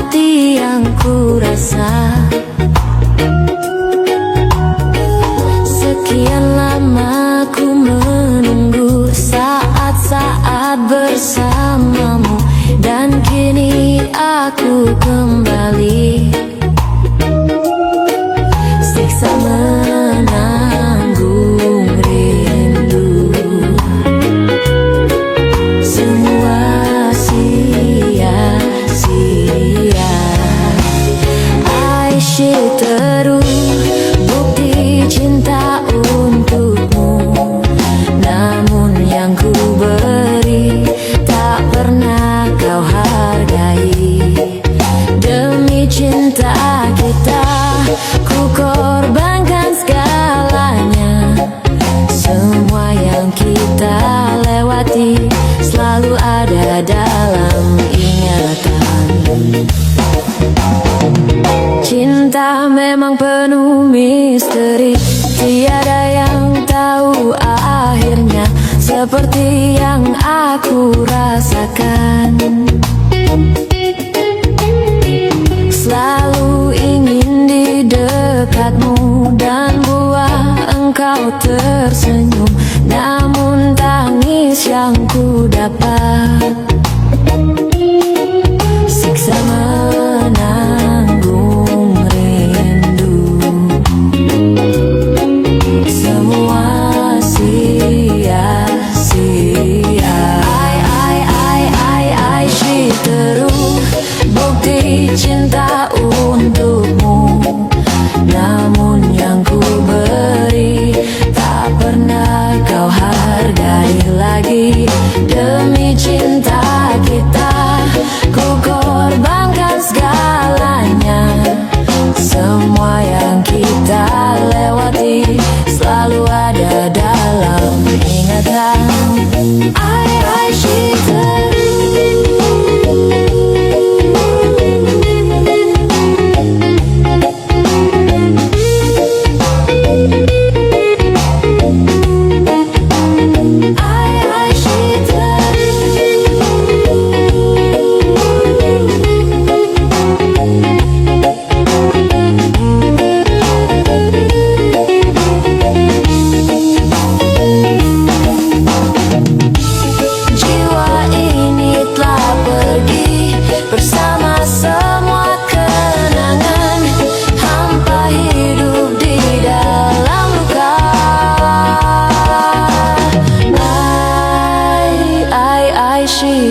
nikmati yang ku rasa. Sekian lama ku menunggu saat-saat bersamamu, dan kini aku kembali. Siksa menanggung rindu, semua sia-sia. Aisyah terus bukti cinta untukmu, namun yang ku beri tak pernah kau hargai. Demi cinta kita ku korbankan segalanya. Semua yang kita lewati selalu ada dalam ingatan. Cinta memang penuh misteri, tiada yang tahu akhirnya, seperti yang aku rasakan. Selalu ingin di dekatmu dan buat engkau tersenyum, namun tangis yang ku dapat. Siksa menanggung rindu, semua sia-sia. Aisyah terus bukti cinta untukmu, namun yang ku beri tak pernah kau hargai lagi. Demi cinta kita ku korbankan segalanya. Semua yang kita lewati selalu ada dalam ingatan. Aisyah terus.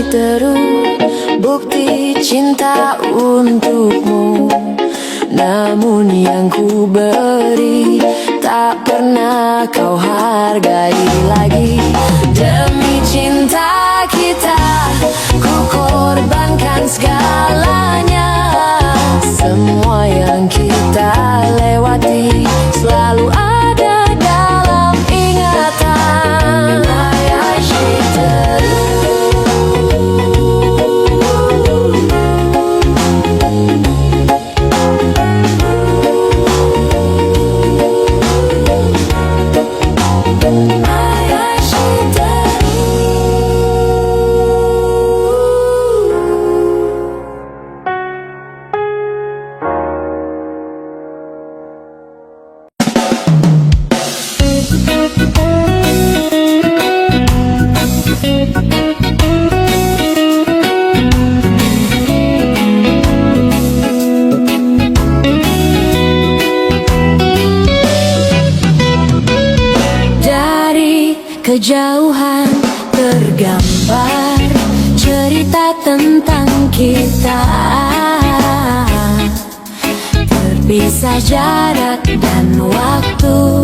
Terus bukti cinta untukmu, namun yang ku beri tak pernah kau hargai lagi. Demi cinta kita ku korbankan segalanya. Semua yang kita lewati selalu ada dalam ingatan. Aisyah terus. Kejauhan tergambar cerita tentang kita, terpisah jarak dan waktu.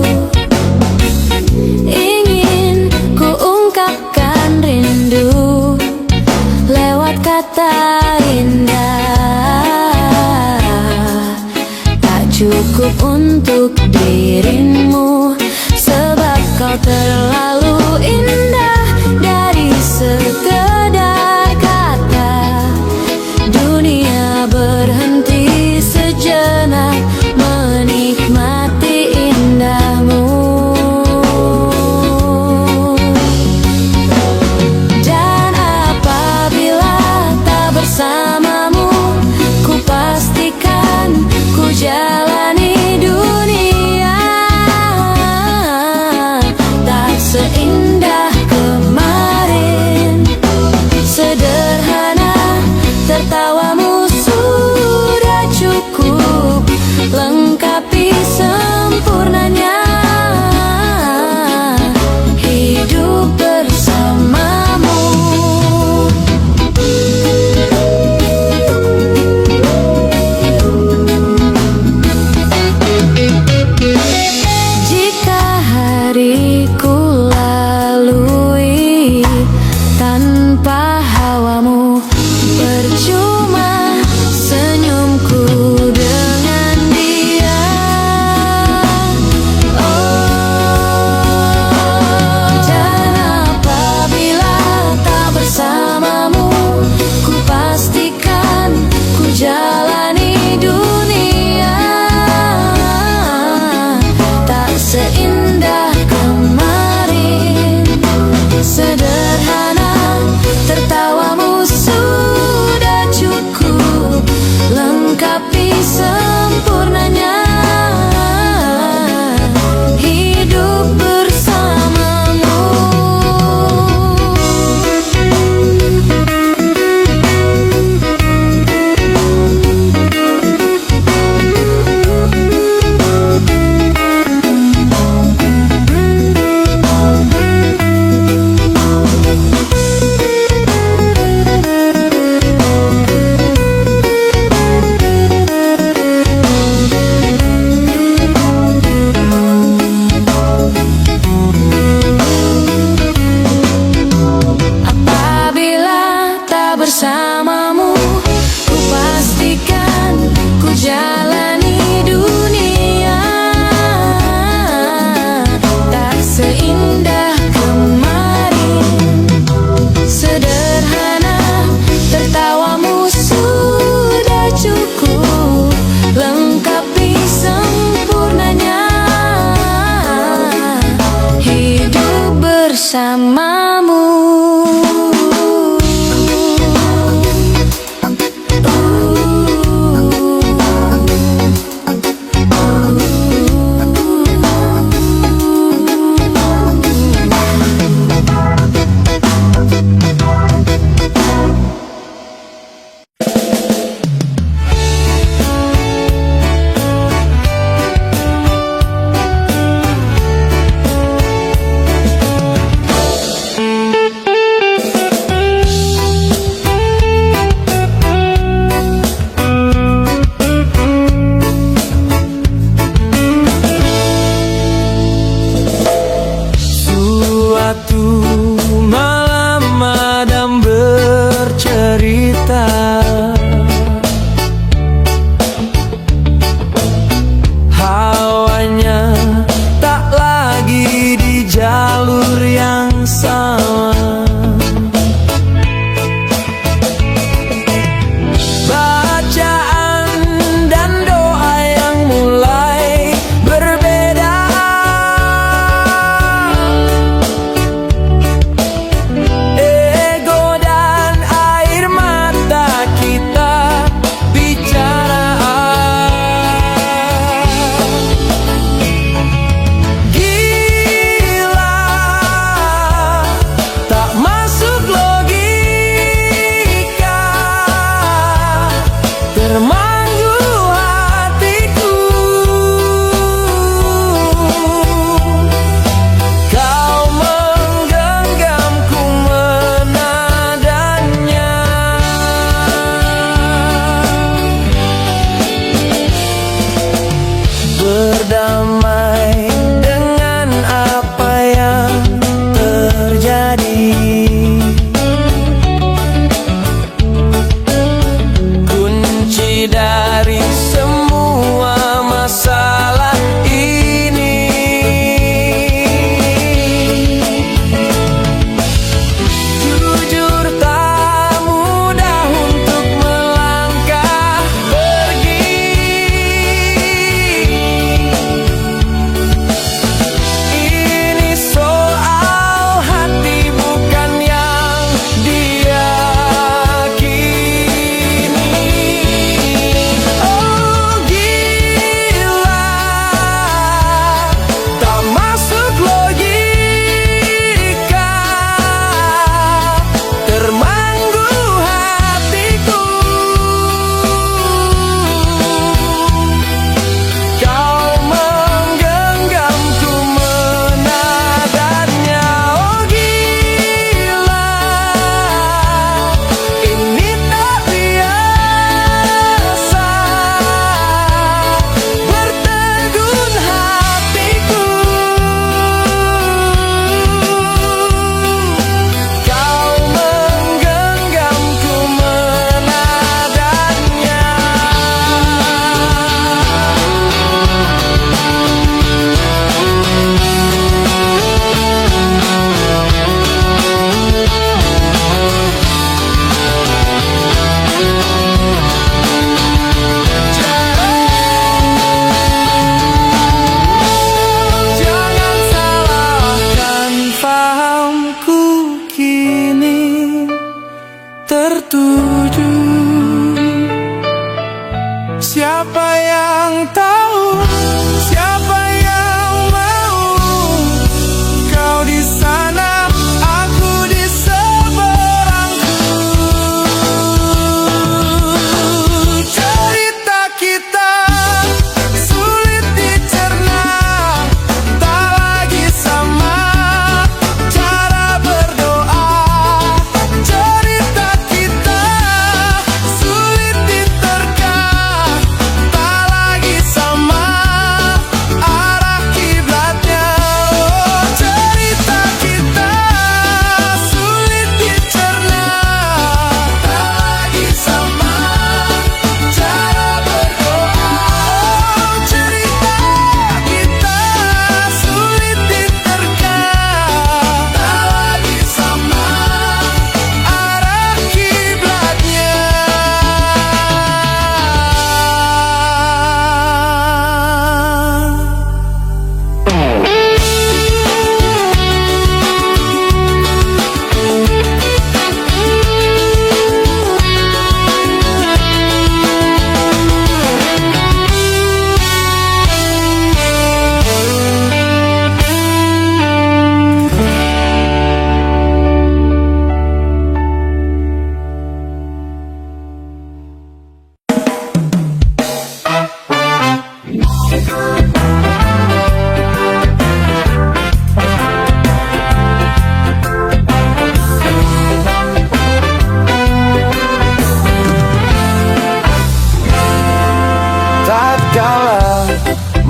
Ingin ku ungkapkan rindu lewat kata indah, tak cukup untuk dirimu, sebab kau terlalu indah. Dari sekedar kata, dunia berhenti sejenak menikmati indahmu. Dan apabila tak bersamamu, ku bersamamu.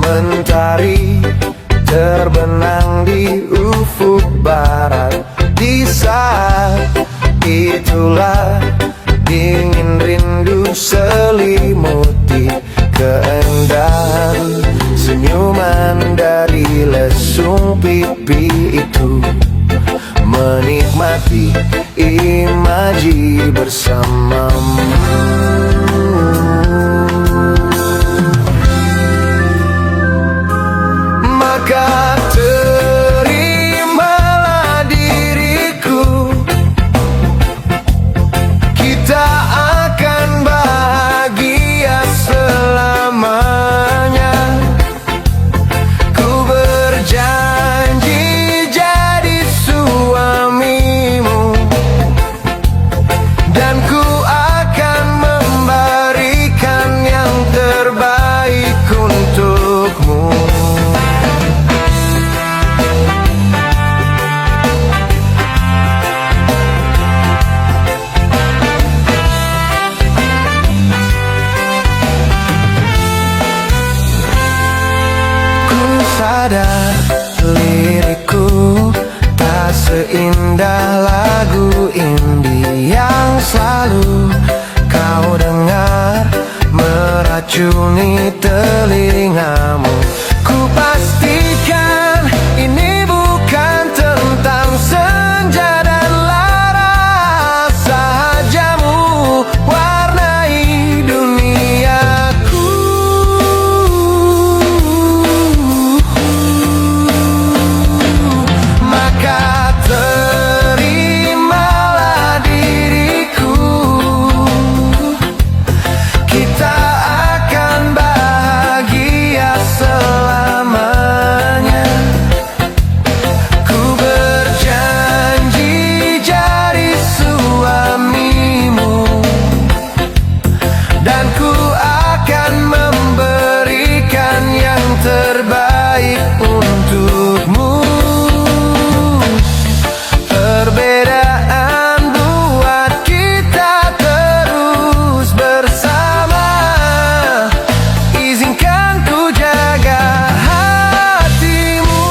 Mentari terbenang di ufuk barat. Di saat itulah dingin rindu selimuti keindahan senyuman dari lesung pipi itu. Menikmati imaji bersamamu. Maka terimalah diriku, kita akan bahagia selamanya. Ku berjanji jadi suamimu, dan ku akan memberikan yang terbaik untukmu. Sadar lirikku tak seindah lagu indie yang selalu kau dengar meracuni telingamu. Ku pastikan ini bukan tentang senja dan lara, sahajamu warnai duniaku. Maka terimalah diriku, kita akan bahagia selamanya. Ku berjanji jadi suamimu, dan ku akan memberikan yang terbaik untukmu. Perbedaan buat kita terus bersama. Izinkan ku jaga hatimu.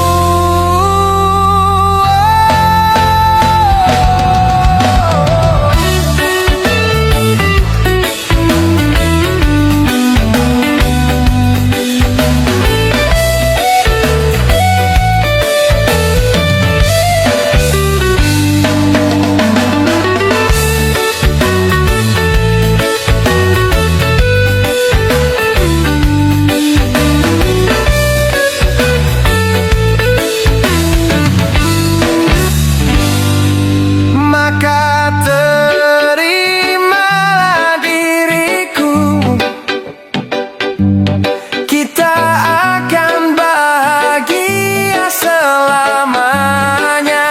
Maka terimalah diriku, kita akan bahagia selamanya.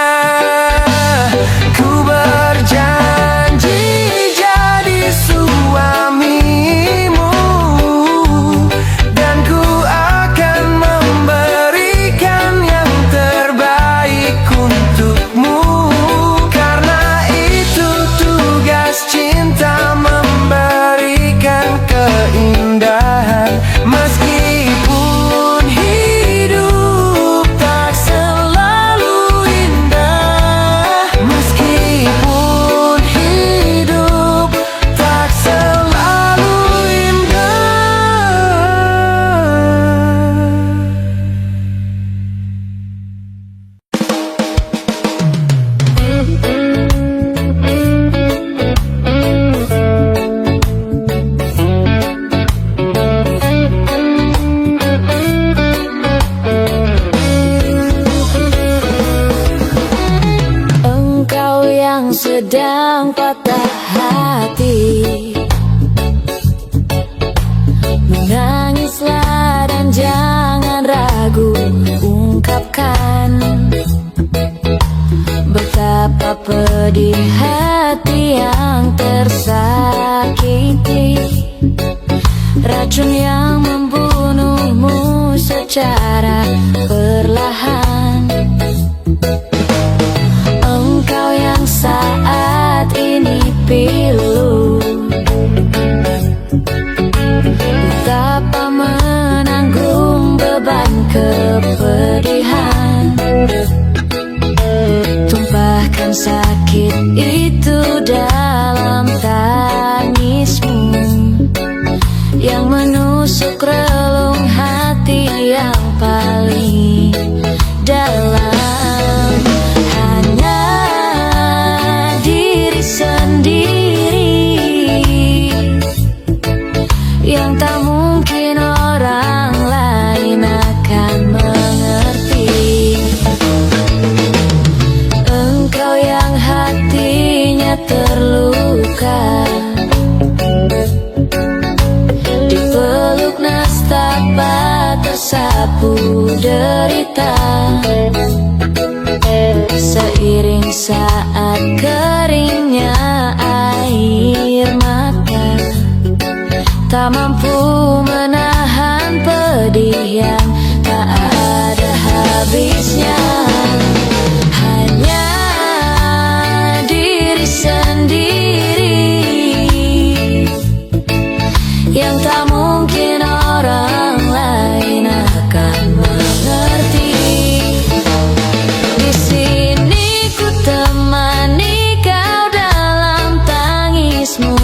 Ku berjanji jadi suamimu, dan ku akan memberikan yang terbaik untukmu. Karena itu tugas cinta, memberikan keindahan. Meskipun hidup tak selalu indah, meskipun hidup tak selalu indah. Engkau yang sedang patah hati, menangislah dan jangan ragu ungkapkan betapa pedih hati yang tersakiti. Racun yang membunuhmu secara perlahan. Engkau yang saat ini pilu, betapa menanggung beban yang menusuk relung hati yang paling dalam. Hanya diri sendiri yang tak mungkin orang lain akan mengerti. Engkau yang hatinya terluka, dipeluk nestapa tersapu derita. Seiring saat keringnya air mata, tak mampu menahan pedih yang tak ada habisnya. Hanya diri sendiri yang tak mungkin orang lain akan mengerti. Di sini ku temani kau dalam tangismu,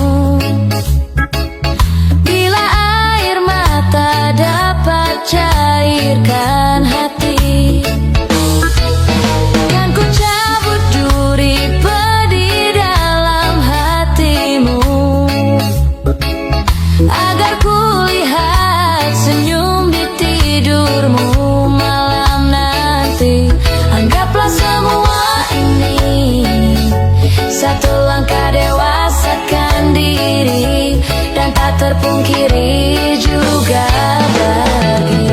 bila air mata dapat cairkan hati. Kan ku cabut duri pedih dalam hatimu, agar ku lihat senyum di tidurmu malam nanti. Anggaplah semua ini satu langkah dewasakan diri, dan tak terpungkiri juga bagi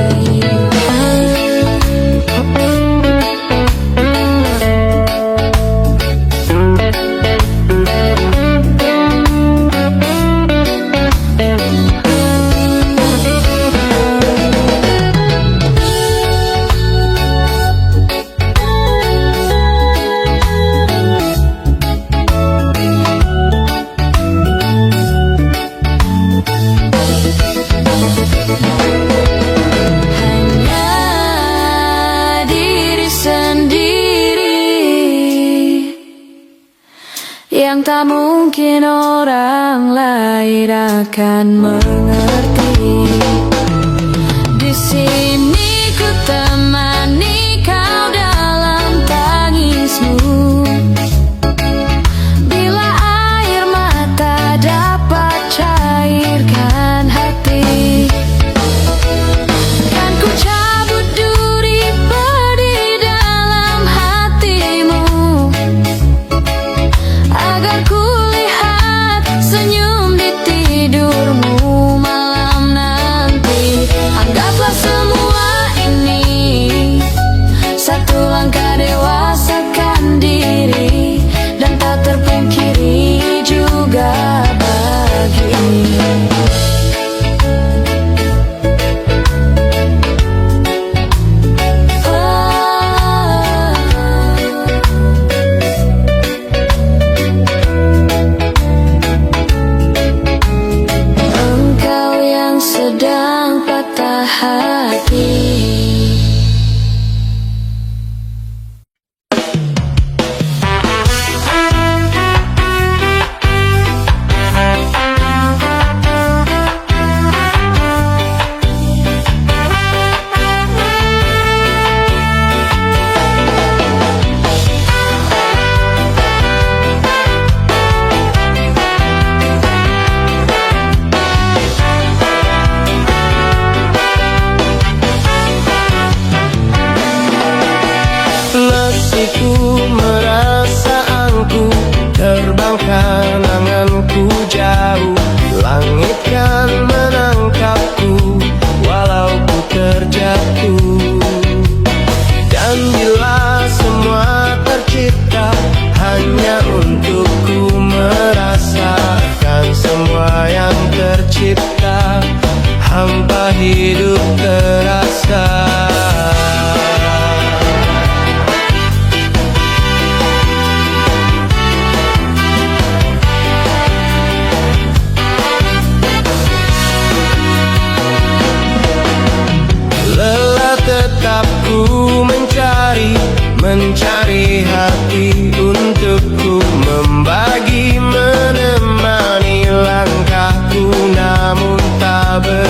yang tak mungkin orang lain akan mengerti. Di sini ku temani kau dalam tangismu, bila air mata dapat cairkan hati. Kan ku cabut duri pedih dalam hatimu, agar ku lihat senyum di tidurmu malam nanti. Anggaplah semua ini satu langkah dewasakan diri, dan tak terpungkiri juga bagi engkau yang sedang patah hati. Letihku merasa angku, terbangkan anganku jauh. Langit kan menangkapku, walau ku terjatuh. Dan bila semua tercipta hanya untukku merasakan semua yang tercipta, hampa hidup terasa. Tetap ku mencari hati untukku, membagi menemani langkahku, namun tak ber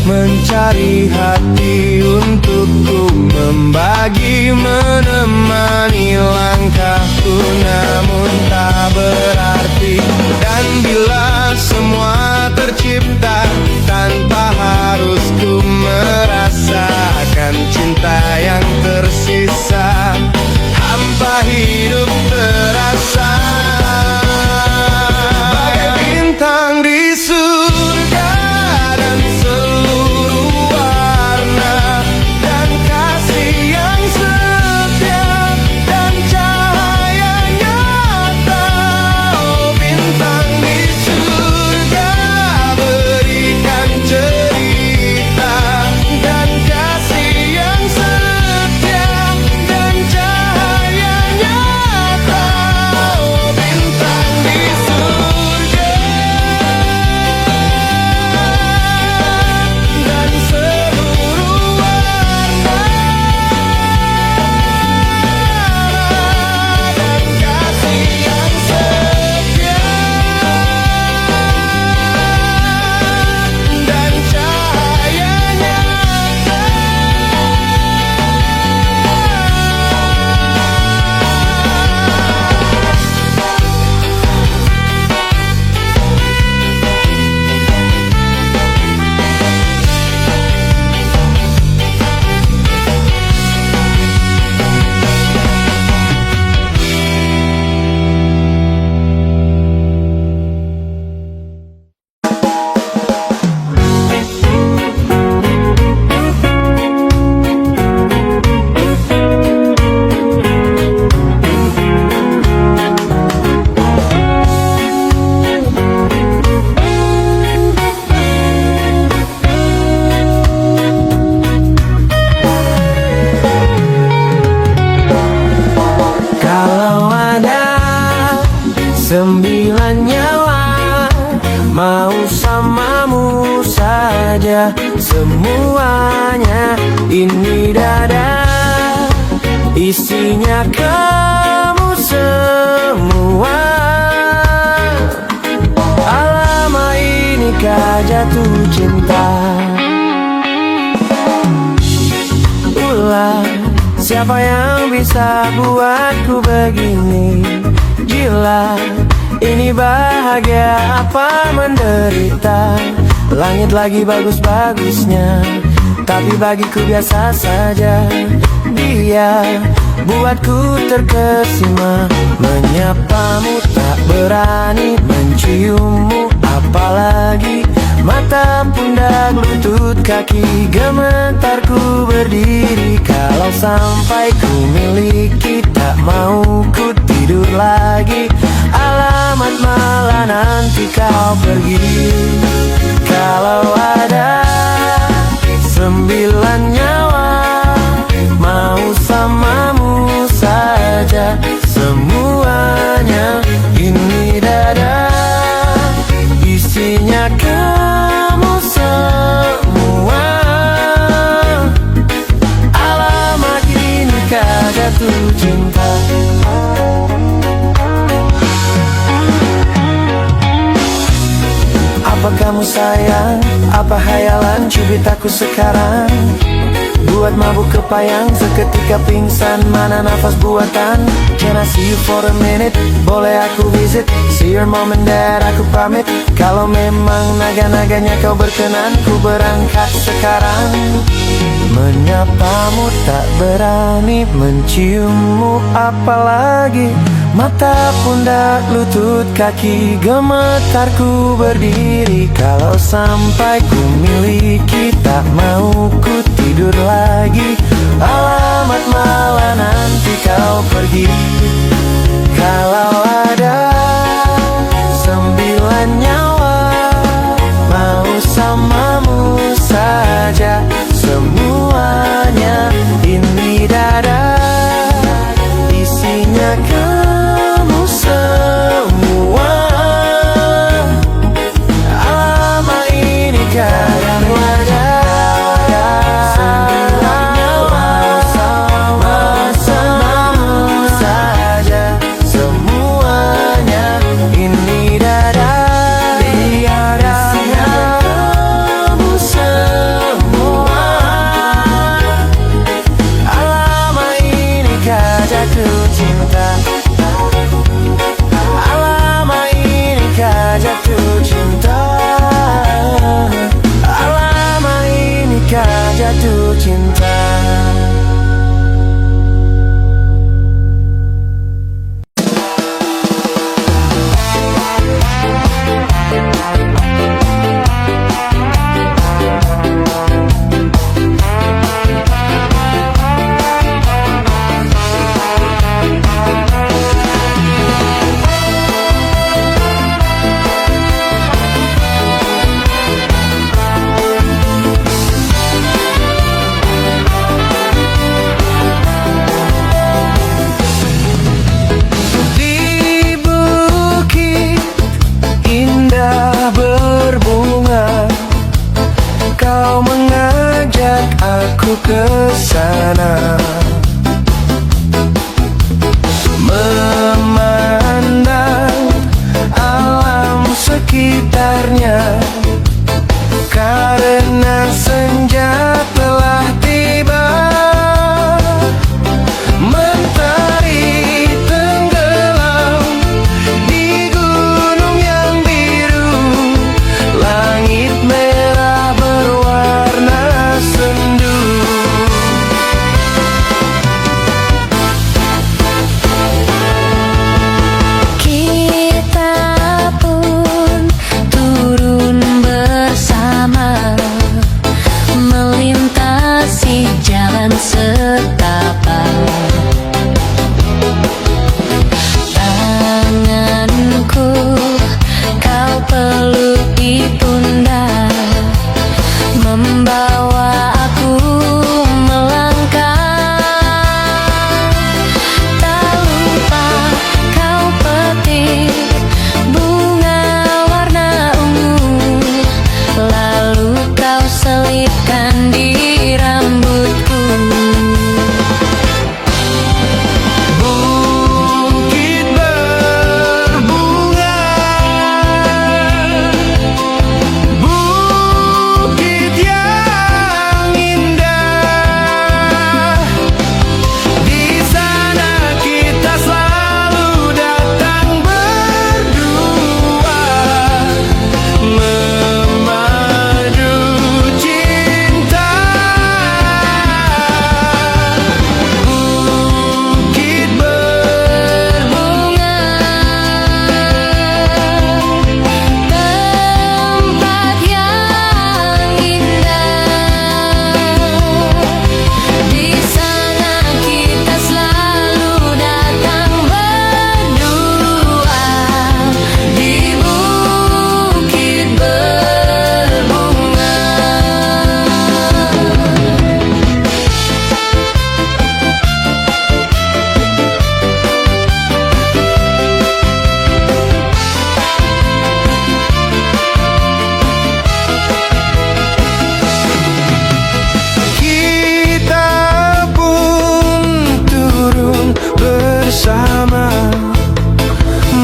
mencari hati untukku, membagi menemani langkahku, namun tak berarti. Dan bila semua tercipta tanpa harus ku merasakan cinta yang tersisa, hampa hidup terasa bagai bintang di surga, dan seluruh warna, dan kasih yang setia, dan cahaya nyata. Oh, bintang di surga, berikan cerita, dan kasih yang setia, dan cahaya nyata. Oh, bintang di surga, dan seluruh warna, dan kasih yang setia, dan cahaya nyata. Kalau ada 9 nyawa, mau samamu saja semuanya. Ini dada, isinya kamu semua. Alamak, inikah jatuh cinta? Ulah, siapa yang bisa buatku begini? Gila, ini bahagia apa menderita? Langit lagi bagus-bagusnya, tapi bagiku biasa saja. Dia buatku terkesima, menyapamu tak berani, menciummu apalagi. Mata, pundak, lutut, kaki, gemetarku berdiri. Kalau sampai ku miliki, tak mau ku tidur lagi. Alamat, malah nanti kau pergi. Kalau ada 9 nyawa, mau samamu saja semuanya. Ini dada, isinya kamu semua. Alamak, inikah jatuh cinta? Apa kamu sayang? Apa hayalan cubit aku sekarang? Buat mabuk kepayang, seketika pingsan, mana nafas buatan. Can I see you for a minute? Boleh aku visit? See your mom and dad, aku pamit. Kalau memang naga-naganya kau berkenan, ku berangkat sekarang. Menyapamu tak berani, menciummu apalagi. Mata, pundak, lutut, kaki, gemetarku berdiri. Kalau sampai ku miliki, tak mau ku tidur lagi. Alamat, malah nanti kau pergi. Kalau ada 9 nyawa, mau samamu saja semuanya. Ini dada, isinya kamu semua. Alamak, ini kadang wajah. 9 nyawa, sama-samamu saja semuanya. jatuh cinta. Lama ini kau jatuh cinta. Ke sana memandang alam sekitarnya, karena senja telah tiba. Mentari tenggelam di gunung yang biru, langit merah berwarna sendu. Tanganku kau peluk di pundak, membawa aku melangkah. Tak lupa kau petik bunga warna ungu, lalu kau selipkan di rambutku.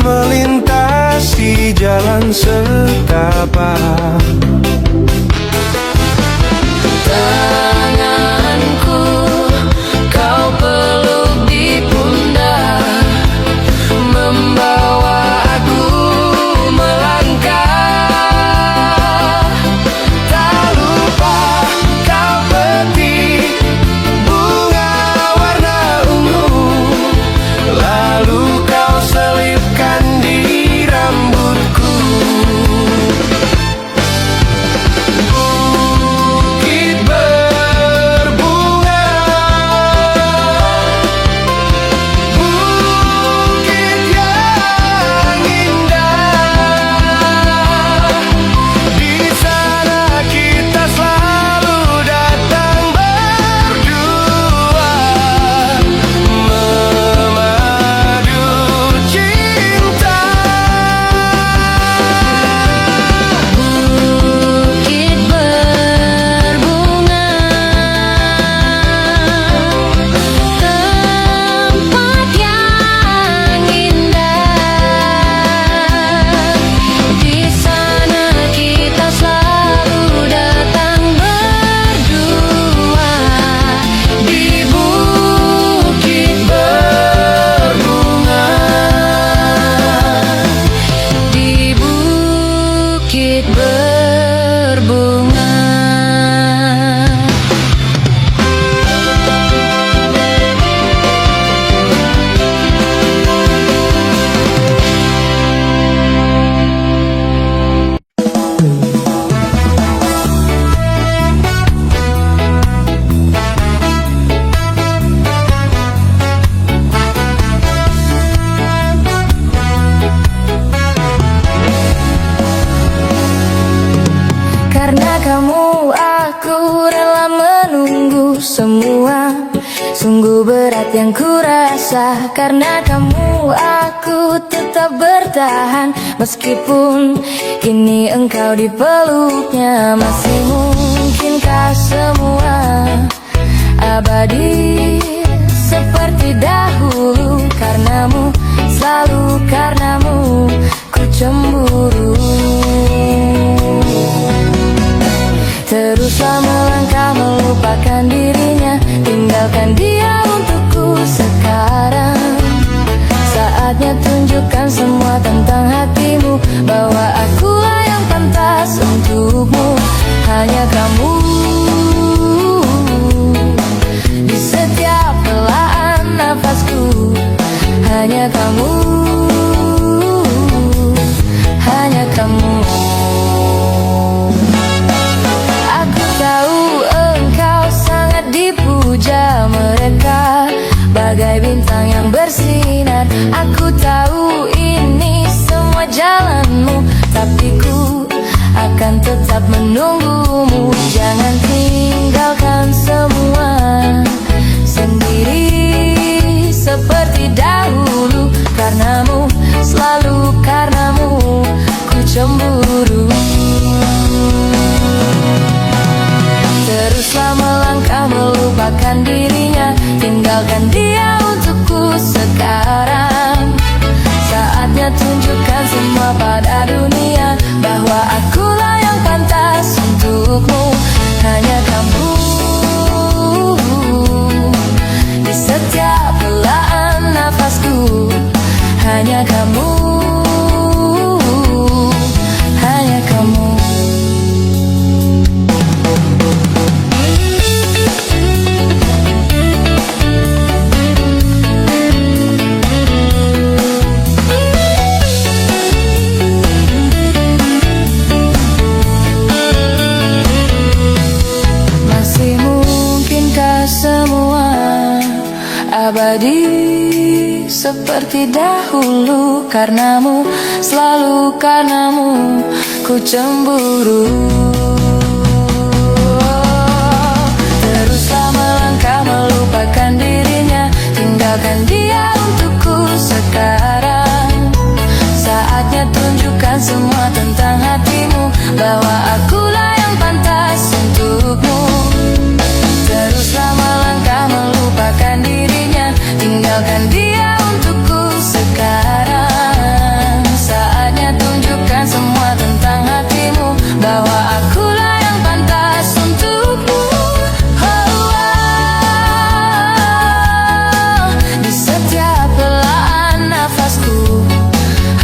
Melintasi jalan setapak. Tanganku kau peluk di pundak, membawa aku melangkah. Tak lupa kau petik bunga warna ungu, lalu kau selipkan di rambutku. Karena kamu aku rela menunggu semua. Sungguh berat yang ku rasa. Karena kamu aku tetap bertahan. Meskipun kini engkau di peluknya. Masih mungkinkah semua abadi seperti dahulu? Karenamu, selalu karenamu ku cemburu. Teruslah melangkah melupakan dirinya. Tinggalkan dia untukku sekarang. Saatnya tunjukkan semua tentang hatimu, bahwa akulah yang pantas untukmu. Hanya kamu di setiap helaan nafasku. Hanya kamu, hanya kamu. Aku tahu engkau sangat dipuja mereka, bagai bintang yang bersinar. Aku tahu ini semua jalanmu, tapi ku akan tetap menunggumu. Jangan tinggalkan semua sendiri seperti dahulu. Karenamu, selalu karenamu ku cemburu. Teruslah melangkah melupakan dirinya. Tinggalkan dia untukku sekarang. Saatnya tunjukkan semua pada dunia, bahwa akulah yang pantas untukmu. Hanya kamu di setiap helaan nafasku. Hanya kamu, hanya kamu. Masih mungkinkah semua abadi seperti dahulu? Karenamu, selalu karenamu ku cemburu. Teruslah melangkah melupakan dirinya. Tinggalkan dia untukku sekarang. Saatnya tunjukkan semua tentang hatimu, bahwa akulah yang pantas untukmu. Teruslah melangkah melupakan dirinya. Tinggalkan dia untukku sekarang. Saatnya tunjukkan semua tentang hatimu, bahwa akulah yang pantas untukmu. Di setiap helaan nafasku.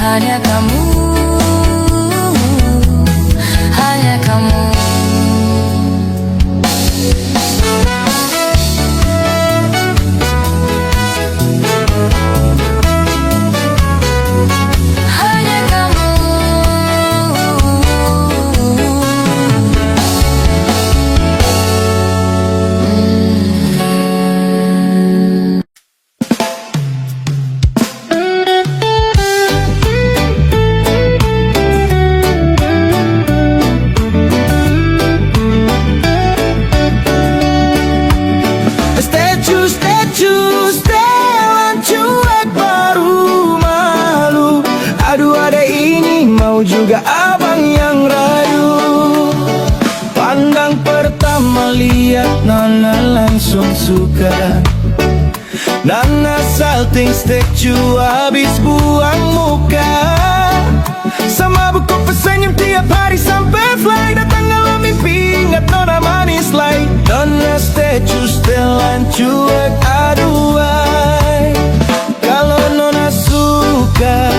Hanya kamu, hanya kamu. Hanya kamu. Setelan cuek baru malu. Aduh ada ini mau juga abang yang rayu. Pandang pertama lihat Nona langsung suka. Nana salting statue habis buang muka. Sama buku pesenyum tiap hari sampai fly. Datang dalam mimpi ingat Nona manis lain. Nona statue setelan cuek aduhai. Kalau Nona suka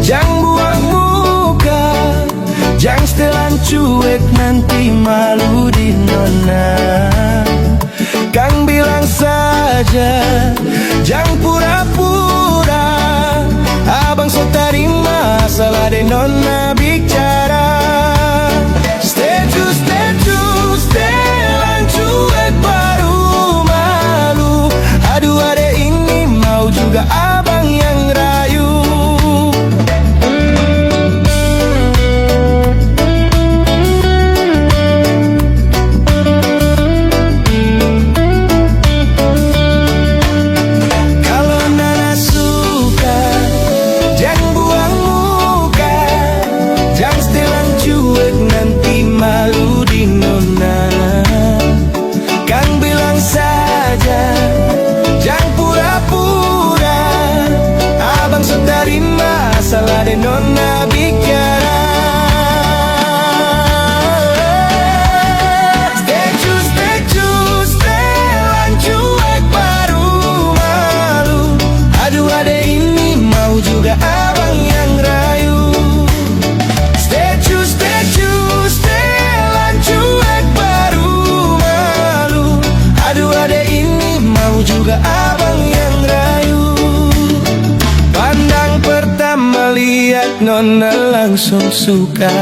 jangan buang muka. Jangan setelan cuek nanti malu di Nona. Kang bilang saja jangan pura-pura. Abang so terima salah de Nona bicara. Statue, setelan cuek baru malu. Aduh adek ini mau juga abang yang rayu. Nona langsung suka.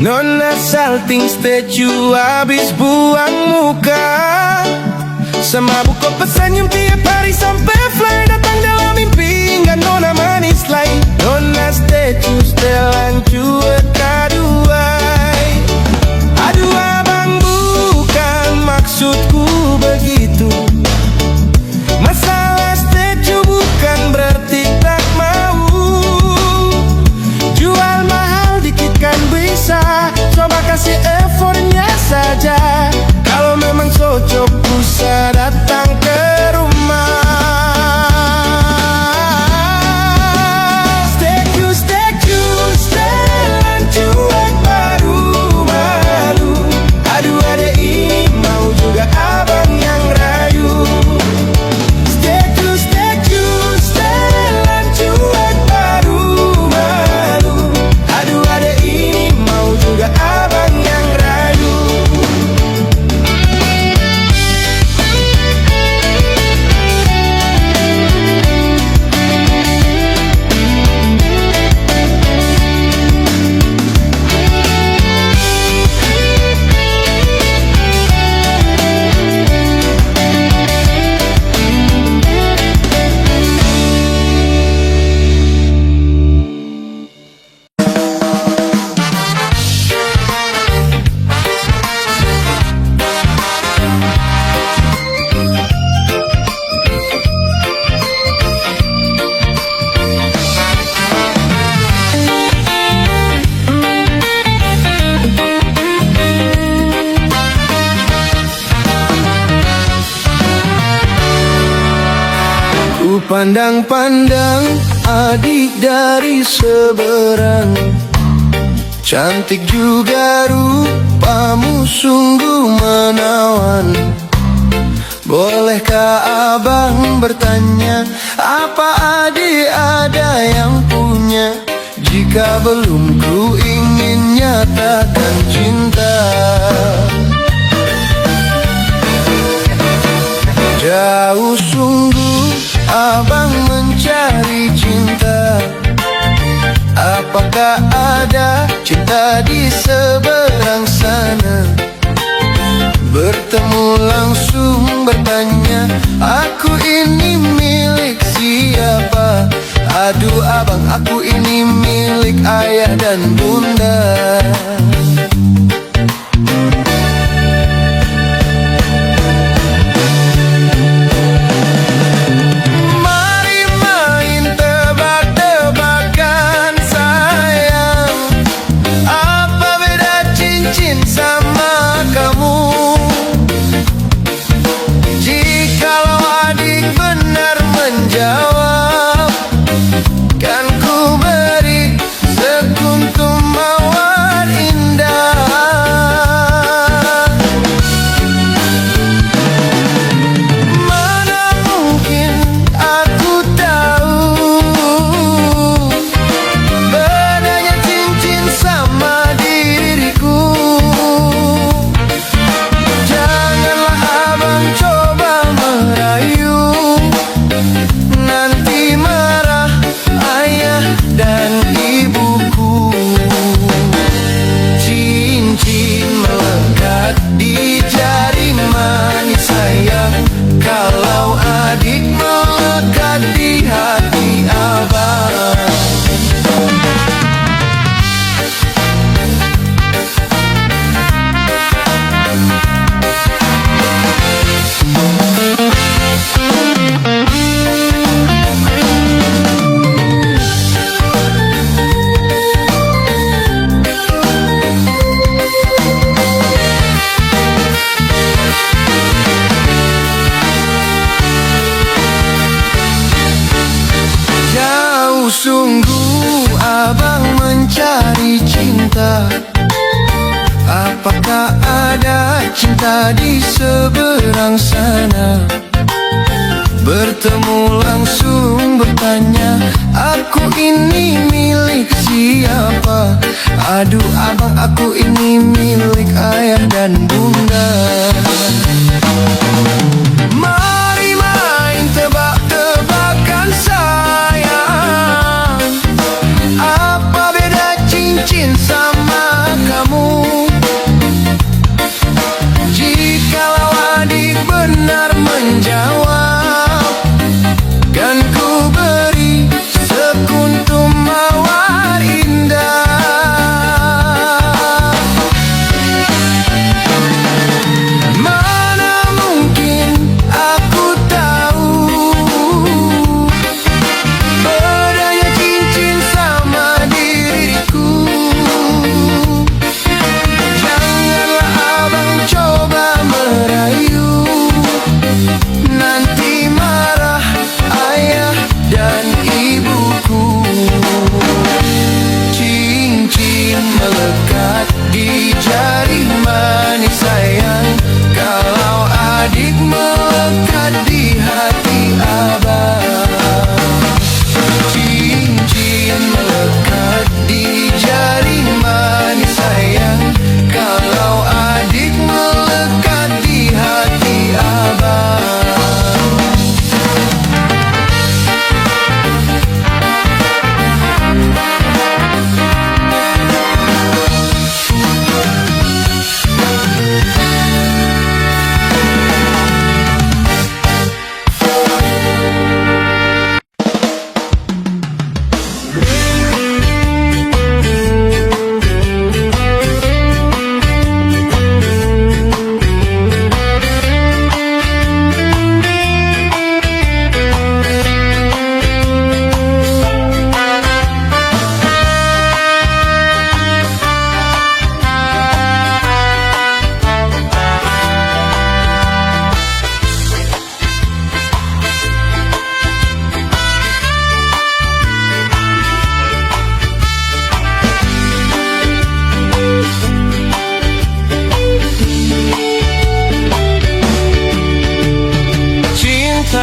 Nona salting statue habis buang muka. Semabuk kopi senyum tiap hari sampai fly datang dalam mimpi. Hingga Nona manis lain. Nona statue setelan cuek aduai. Aduh abang bukan maksudku begitu. Masalah statue bukan berarti tak mau. Jual mahal dikit kan bisa. Coba kasih effortnya saja. Kalau memang cocok bisa datang ke rumah. Statue, statue, setelan cuek baru malu. Aduh adek ini mau juga abang yang rayu. Statue, statue, setelan cuek baru malu. Aduh adek ini mau juga abang yang rayu. Ku pandang-pandang adik dari seberang. Cantik juga rupamu sungguh menawan. Bolehkah abang bertanya, apa adik ada yang punya? Jika belum ku ingin nyatakan cinta. Jauh sungguh abang mencari cinta. Apakah ada cinta di seberang sana? Bertemu langsung bertanya, aku ini milik siapa? Aduh abang, aku ini milik ayah dan bunda. Sungguh abang mencari cinta. Apakah ada cinta di seberang sana? Bertemu langsung bertanya, aku ini milik siapa? Aduh abang, aku ini milik ayah dan bunda. Mari main tebak-tebakan sayang. melekat di jari manis sayang. Kalau adik melekat di hati abang. Cincin melekat di jari manis sayang. Kalau adik melekat di hati abang.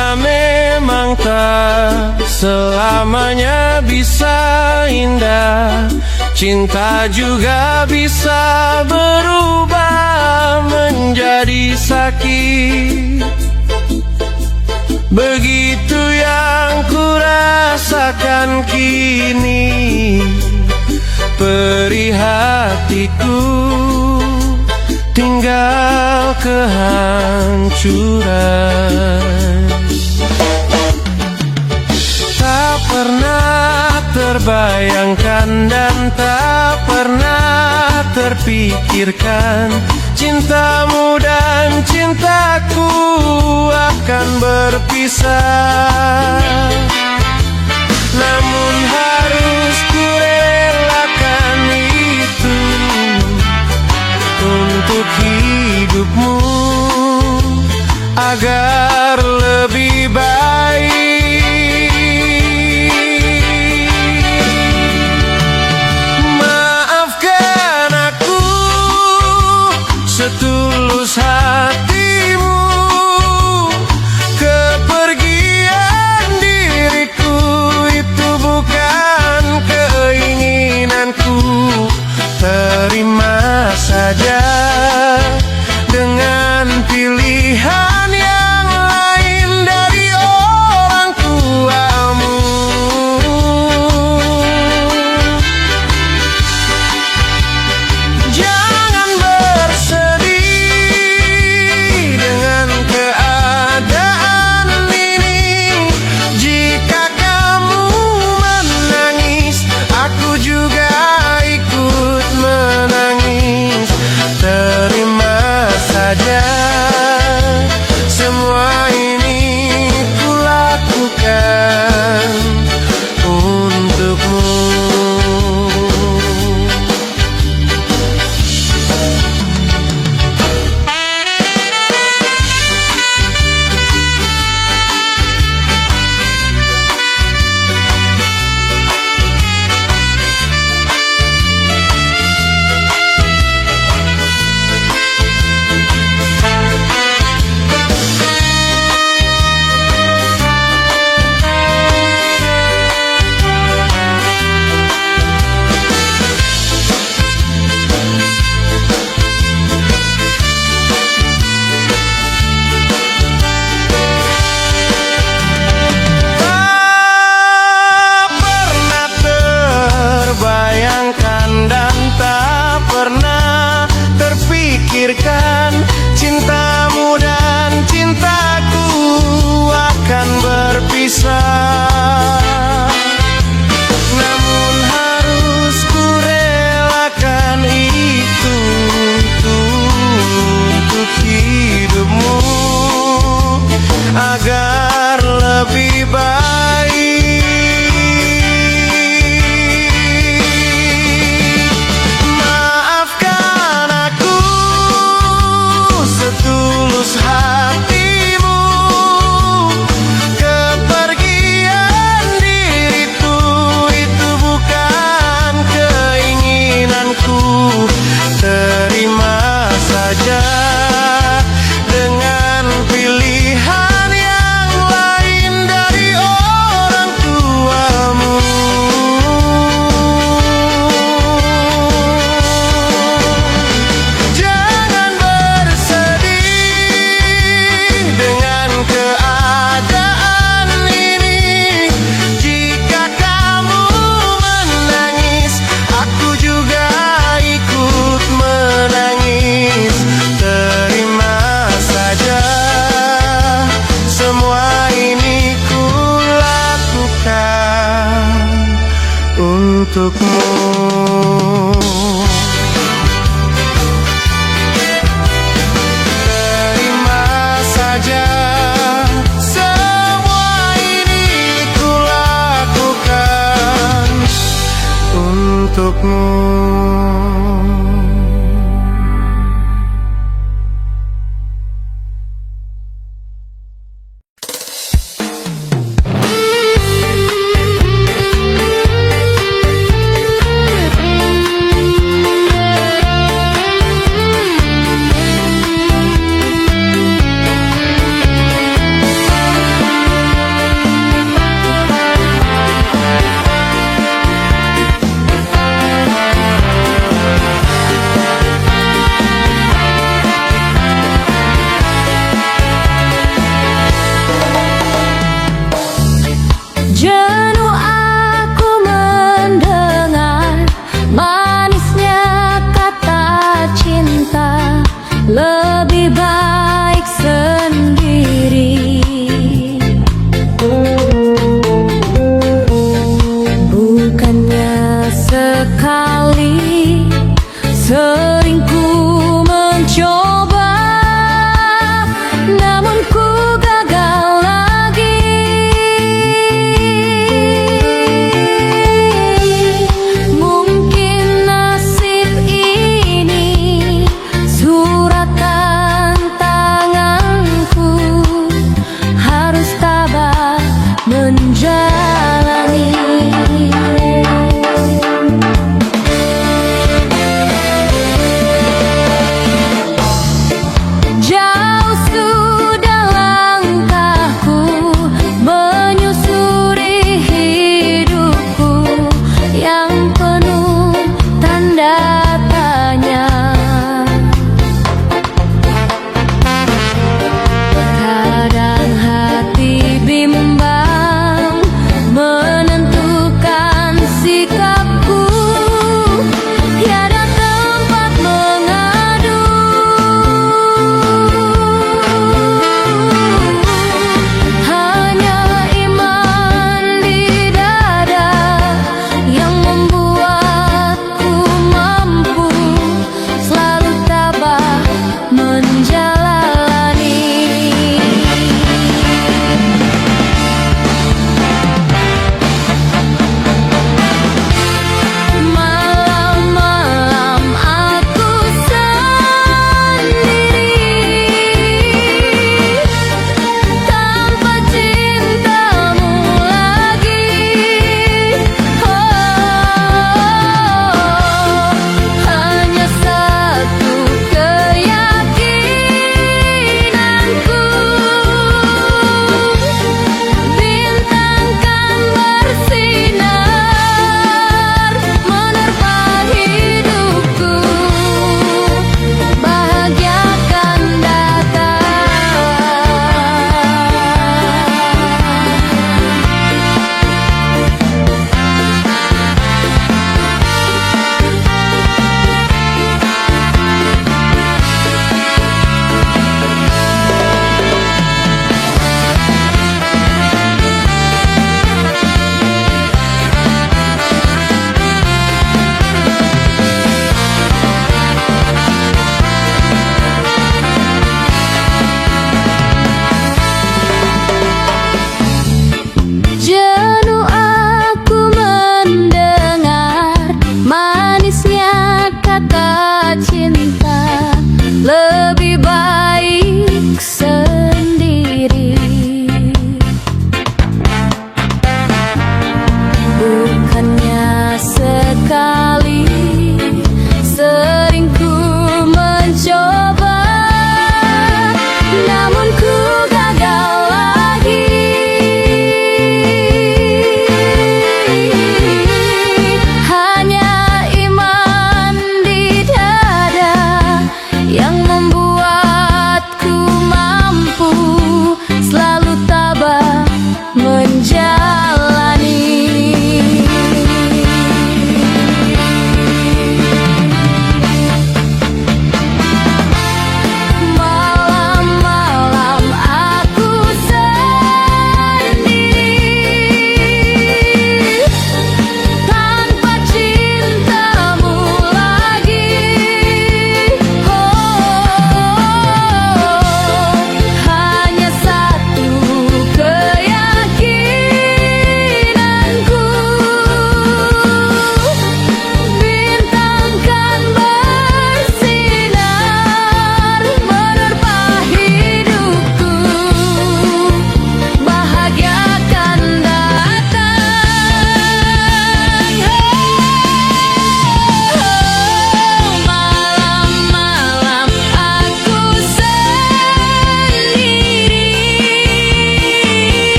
Memang tak selamanya bisa indah. Cinta juga bisa berubah menjadi sakit. Begitu yang kurasakan kini. Perih hatiku tinggal kehancuran. Tak pernah terbayangkan dan tak pernah terpikirkan cintamu dan cintaku akan berpisah. Namun harus kurelakan itu untuk hidupmu agar lebih baik. Setulus hatimu, kepergian diriku itu bukan keinginanku. Terima saja dengan pilihan yang lain dari orang tuamu. Jangan bersedih dengan keadaan ini. Jika kamu menangis, aku juga ikut menangis. Terima saja semua ini kulakukan untukmu. Cintamu dan cintaku akan berpisah. Namun harus kurelakan itu untuk hidupmu agar lebih baik. Maafkan aku untukmu. Terima saja semua ini ku lakukan untukmu. Jenuh aku mendengar manisnya kata cinta, lebih baik sendiri. Bukannya sekali, sering ku mencoba, namun ku gagal lagi. Mungkin nasib ini suratan tanganku, harus tabah menjalani. Jauh sudah langkahku menyusuri hidupku yang penuh tanda tanya. Kadang hati bimbang menentukan sikapku, tiada tempat mengadu. Hanya iman di dada yang membuatku mampu selalu tabah menjalani. Malam-malam aku sendiri, tanpa cintamu lagi. Hanya satu keyakinanku, bintang kan bersinar menerpa hidupku, bahagia kan datang. Jenuh aku mendengar manisnya kata cinta, lebih baik sendiri. Bukannya sekali, sering ku mencoba, namun ku gagal lagi. Hanya iman di dada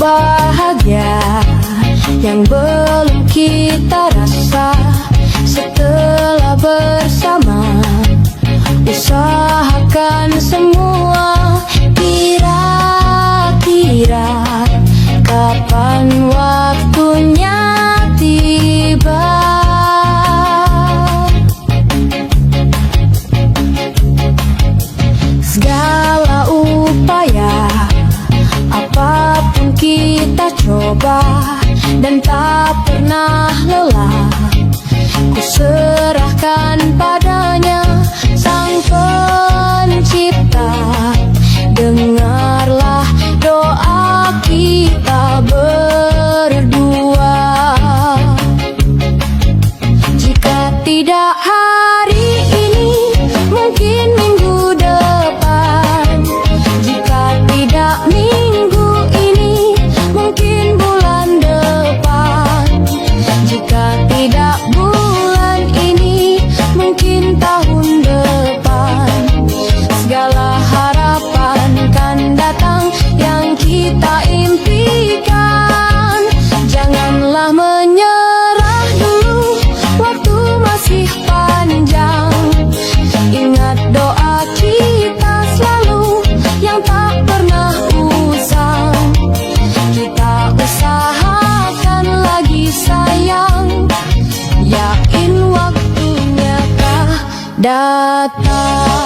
bahagia yang belum kita rasa. Setelah bersama, usahakan semua. Kira-kira kapan waktunya tiba? Segala upaya, apapun kita coba, dan tak pernah lelah. Ku serahkan padanya, Sang Pencipta. Dengarlah doa kita berdua. Jika tidak hari ini, mungkin minggu depan. Jika tidak minggu ini, mungkin bulan depan. Jika tidak bulan ini, mungkin tahun depan. Segala harapan kan datang yang kita impikan. Janganlah menyerah dulu, waktu masih panjang. Ingat doa kita selalu yang tak pernah usang. Kita usahakan lagi sayang, yakin waktunya kah datang.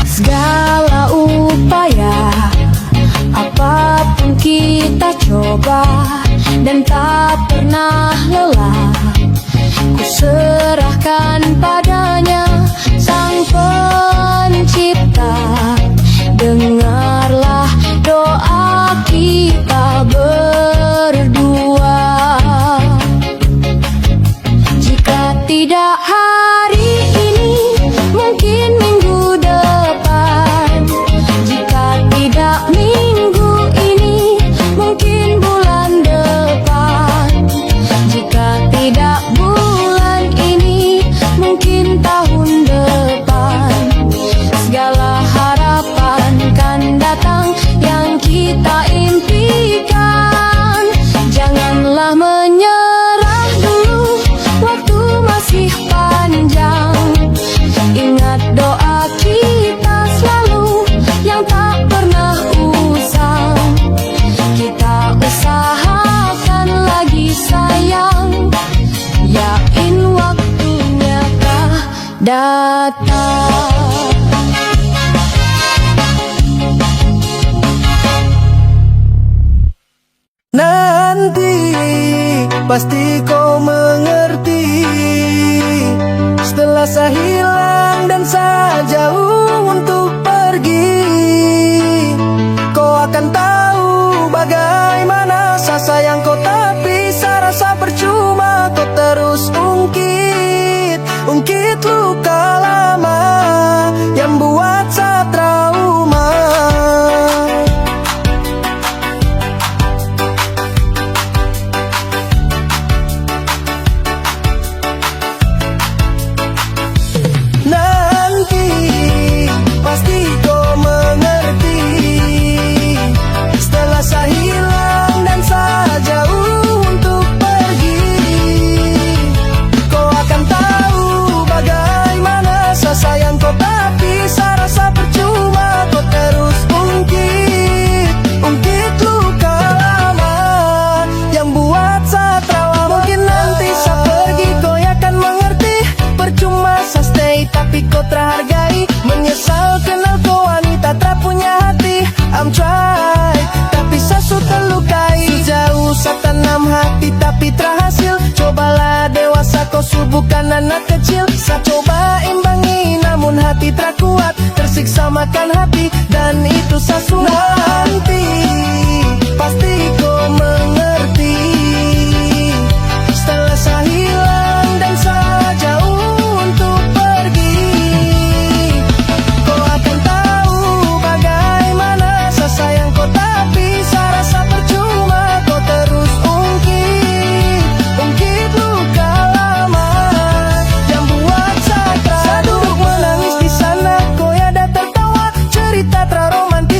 Segala upaya, apapun kita coba, dan tak pernah lelah. Ku serahkan padanya, Sang Pencipta. Dengarlah doa kita berdua. Jika tidak hari ini, mungkin minggu depan. Jika tidak minggu ini, mungkin bulan depan. Jika tidak bulan ini, mungkin tahun depan. Segala harapan kan datang yang kita impikan. Janganlah menyerah dulu, waktu masih panjang. Ingat doa kita selalu yang tak pernah usang. Kita usahakan lagi sayang, yakin waktunya kah datang. Nanti pasti kau mengerti. Setelah saya hilang dan saya jauh untuk pergi, kau akan tahu bagaimana saya sayang kau. Tapi saya rasa percuma kau terus ungkit luka lama yang buat saya trauma. Nanti pasti kau mengerti. Setelah saya hilang dan saya jauh untuk pergi, kau akan tahu bagaimana saya sayang kau. Tapi saya rasa percuma kau terus ungkit luka lama yang buat saya trauma. Mungkin nanti saya pergi kau akan mengerti. Percuma saya stay tapi kau terhargai. Menyesal kenal kau wanita tak punya hati. I'm try tapi saya sudah lukai. Sejauh saya tanam hati tapi terhasil. Cobalah dewasa kau bukan anak kecil. Saya coba imbangi namun hati tak kuat. Tersiksa makan hati dan itu saya suap. Nanti pasti kau mengerti. Setelah saya hilang dan saya jauh untuk pergi, kau akan tahu bagaimana saya sayang kau. Tapi saya rasa percuma kau terus ungkit luka lama yang buat saya trauma. Saya duduk menangis di sana, kau ada tertawa. Cerita tak romantis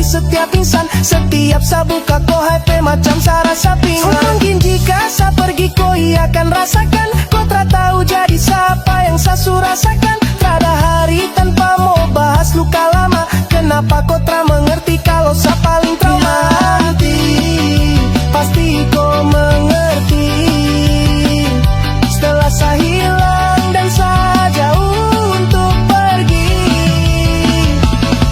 setiap insan. Setiap sa buka ko hype macam sa rasa pingsan. Mungkin jika sa pergi ko ia akan rasakan. Kau tak tahu jadi siapa yang sa su rasakan. Tak ada hari tanpa mau bahas luka lama. Kenapa kau tak mengerti kalau sa paling trauma? Nanti pasti kau mengerti. Setelah sa hilang dan sa jauh untuk pergi,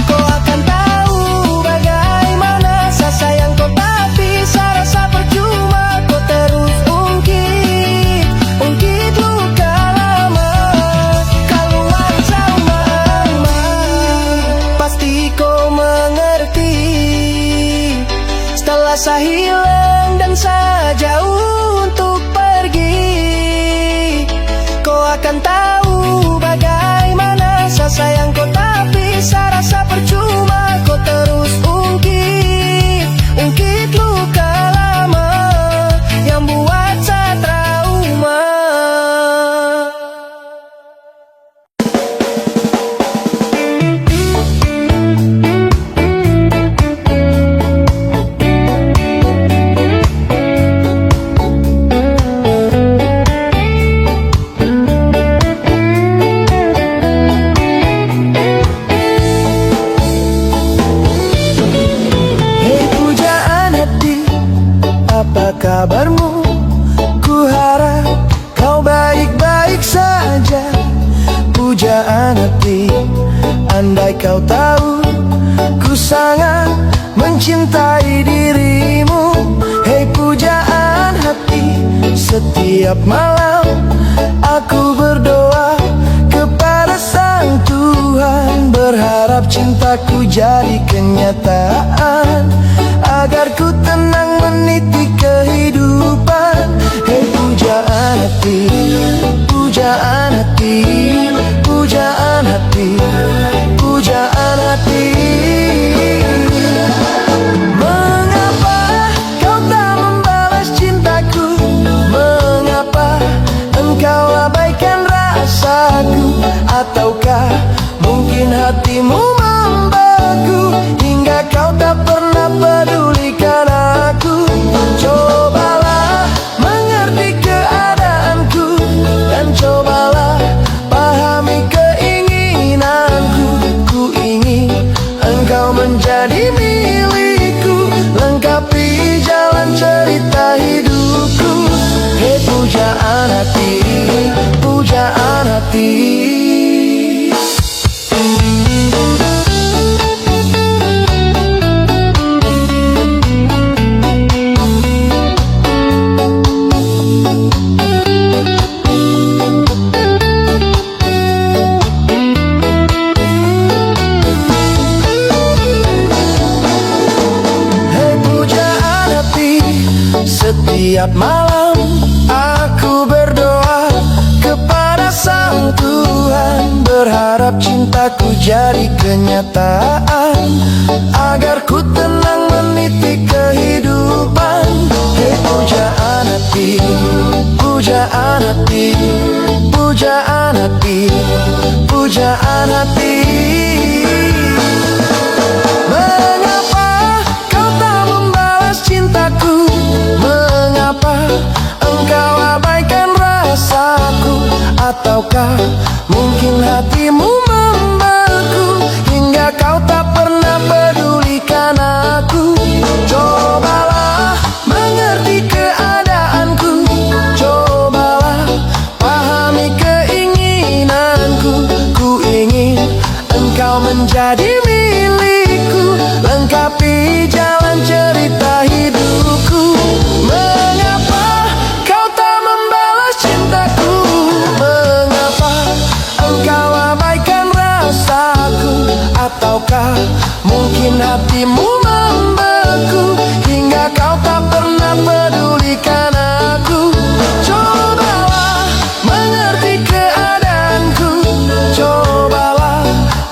kau akan tahu bagaimana sa sayang kau. Tapi sa rasa percuma kau terus ungkit luka lama. Keluar sama pasti kau mengerti. Setelah sa hilang dan sa jauh untuk pergi, kau akan tahu bagaimana sa sayang kau. Tapi sa rasa percuma kau terus ungkit luka lama yang buat sa trauma. Apa kabarmu? Ku harap kau baik-baik saja. Pujaan hati, andai kau tahu ku sangat mencintai dirimu. Hei pujaan hati, setiap malam aku berdoa kepada Sang Tuhan, berharap cintaku jadi kenyataan, agar ku tenang meniti kehidupan. Hei pujaan hati, pujaan hati, pujaan hati, pujaan hati. Mengapa kau tak membalas cintaku? Mengapa engkau abaikan rasaku? Ataukah mungkin hatimu membeku hingga kau tak pernah pedulikan aku? Cobalah mengerti keadaanku dan cobalah pahami keinginanku. Ku ingin engkau menjadi milikku, lengkapi jalan cerita hidupku. Hei pujaan hati, pujaan hati. Setiap malam aku berdoa kepada Sang Tuhan, berharap cintaku jadi kenyataan, agar ku tenang meniti kehidupan. Hei pujaan hati, pujaan hati, pujaan hati, pujaan hati. Mengapa kau tak membalas cintaku? Mengapa engkau abaikan rasaku? Ataukah mungkin hatimu membeku hingga kau tak pernah pedulikan aku? Cobalah mengerti keadaanku, cobalah pahami keinginanku. Ku ingin engkau menjadi milikku, lengkapi jalan cerita hidupku. Mengapa kau tak membalas cintaku? Mengapa engkau abaikan rasaku? Ataukah mungkin hatimu membeku hingga kau tak pernah pedulikan aku? Cobalah mengerti keadaanku, cobalah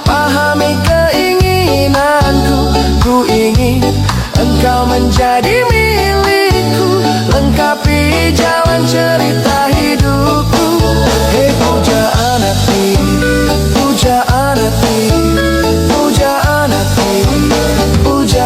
pahami keinginanku. Ku ingin engkau menjadi milikku, lengkapi jalan cerita hidupku. Hei pujaan hati, pujaan hati, pujaan hati, pujaan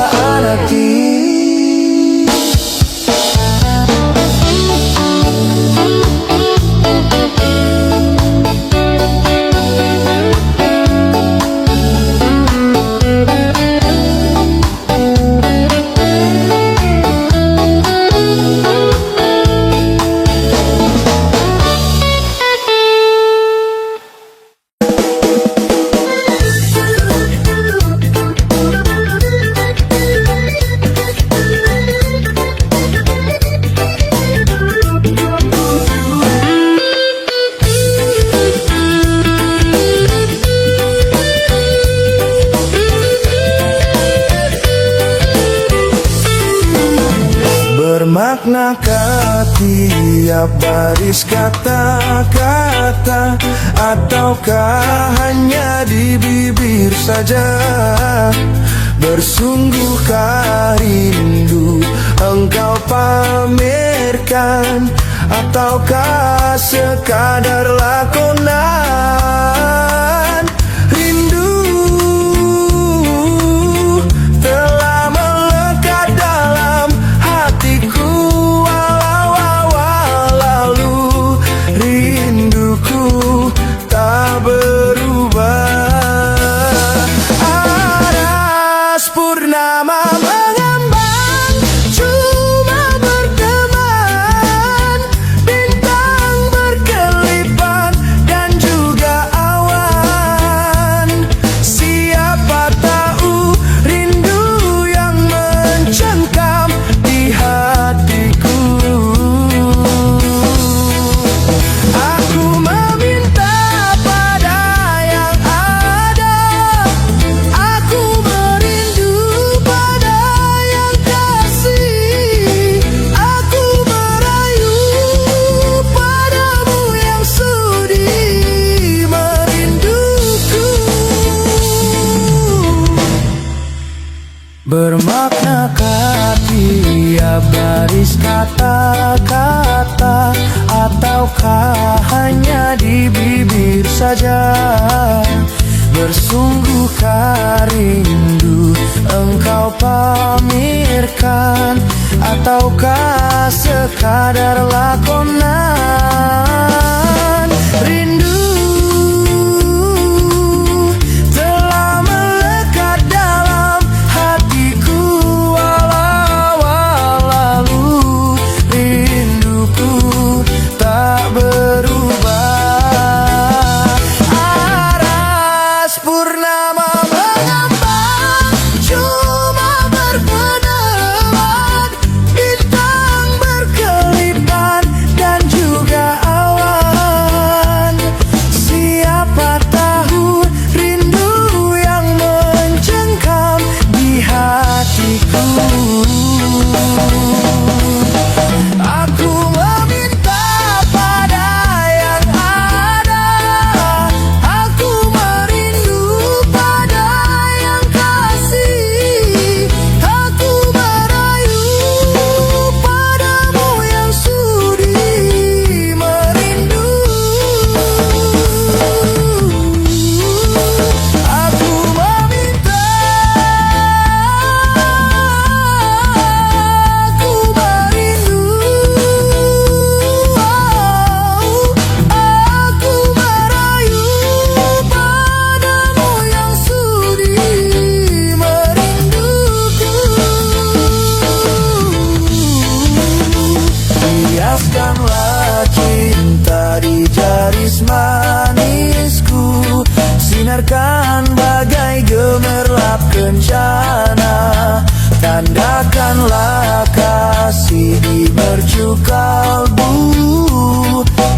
Bermaknakah tiap baris kata-kata, ataukah hanya di bibir saja? Bersungguhkah rindu engkau pamerkan, ataukah sekadar lakonan? Rindu telah melekat dalam hatiku, walau lalu rinduku tak berubah. Aras purnama mengambang, cuma berteman, bintang berkelipan dan juga awan. Siapa tahu rindu yang mencengkam di hatiku. Aku meminta pada yang ada, aku merindu pada yang kasih, aku merayu padamu yang sudi merinduku. Bermaknakah tiap baris kata-kata, ataukah hanya di bibir saja? Bersungguhkah rindu engkau pamerkan, ataukah sekadar lakonan? Rindu telah melekat dalam hatiku, walau lalu rinduku tak berubah. Aras purnama mengambang, cuma berpeneman, bintang berkelipan dan juga awan. Siapa tahu rindu yang mencengkam di hatiku. Aku meminta pada yang ada, aku merindu pada yang kasih, aku merayu padamu yang sudi merinduku. Aku meminta, aku merindu, aku merayu padamu yang sudi merinduku. Hiaskanlah cinta di jaris manisku, sinarkan bagai gemerlap kencana, tandakanlah kasih di mercu kalbu,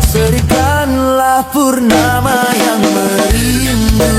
serikanlah purnama yang merindu.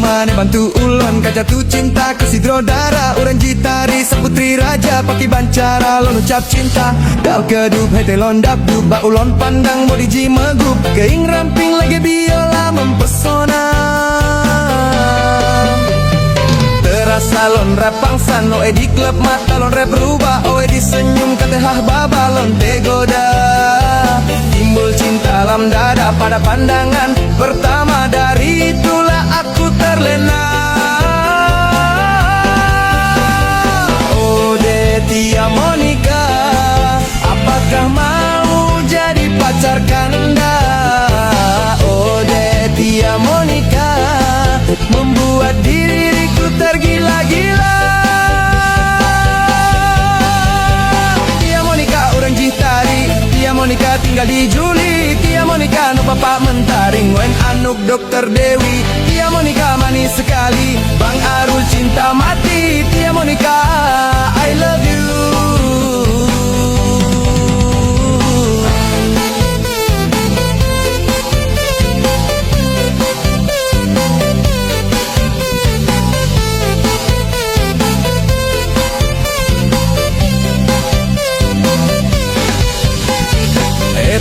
mana bantu ulon kaca tu cinta ke sidro dara Orang jitari seputri raja pakai bancara lon ucap cinta Dau kedup hete lon dap dub ba ulon pandang body ji megup Keing ramping lagi biola mempesona Terasa lon rap pangsan oe di klub mata lon rap rubah oe di senyum kata hah baba lon tegoda Timbul cinta alam dada pada pandangan pertama dari itulah aku terlena Oh Tia Monica apakah mau jadi pacar kanda Oh Tia Monica membuat diriku tergila-gila Tia Monica orang jitari Tia Monica tinggal di Juli Tia Monica anu bapak mentaring Wen anuk dokter Dewi Tia Monica manis sekali Bang Arul cinta mati Tia Monica I love you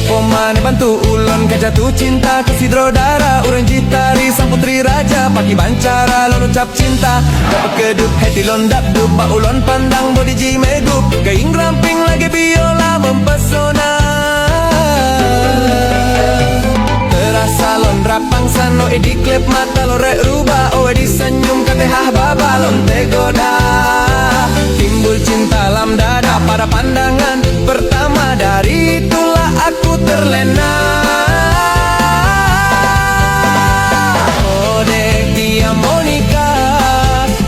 Pemane bantu ulon kejatuh cinta ke sidro dara Orang jitari sang putri raja pagi bancara lon ucap cinta Dapat kedup hati lon dap dub ba ulon pandang body ji megup Keing ramping lagi biola mempesona Terasa lon rapang sano di klip mata lo rek rubah oe di senyum kate hah baba lon tegoda Timbul cinta lam dada pada pandangan pertama dari itulah aku terlena Oh Tia Monica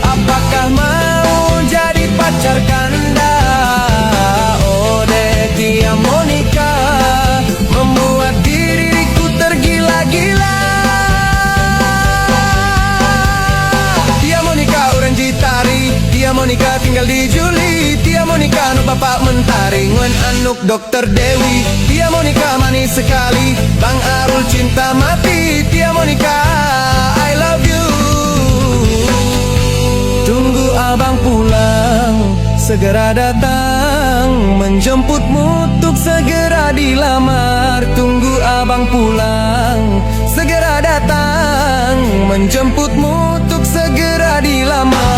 apakah mau jadi pacar kanda Oh Tia Monica membuat diriku tergila-gila Tia Monica orang jitari Tia Monica tinggal di Juli Tia Monica anu bapak mentaring Wen anuk dokter Dewi Tia Monica manis sekali Bang Arul cinta mati Tia Monica I love you Tunggu abang pulang segera datang Menjemputmu untuk segera dilamar Tunggu abang pulang segera datang Menjemputmu untuk segera dilamar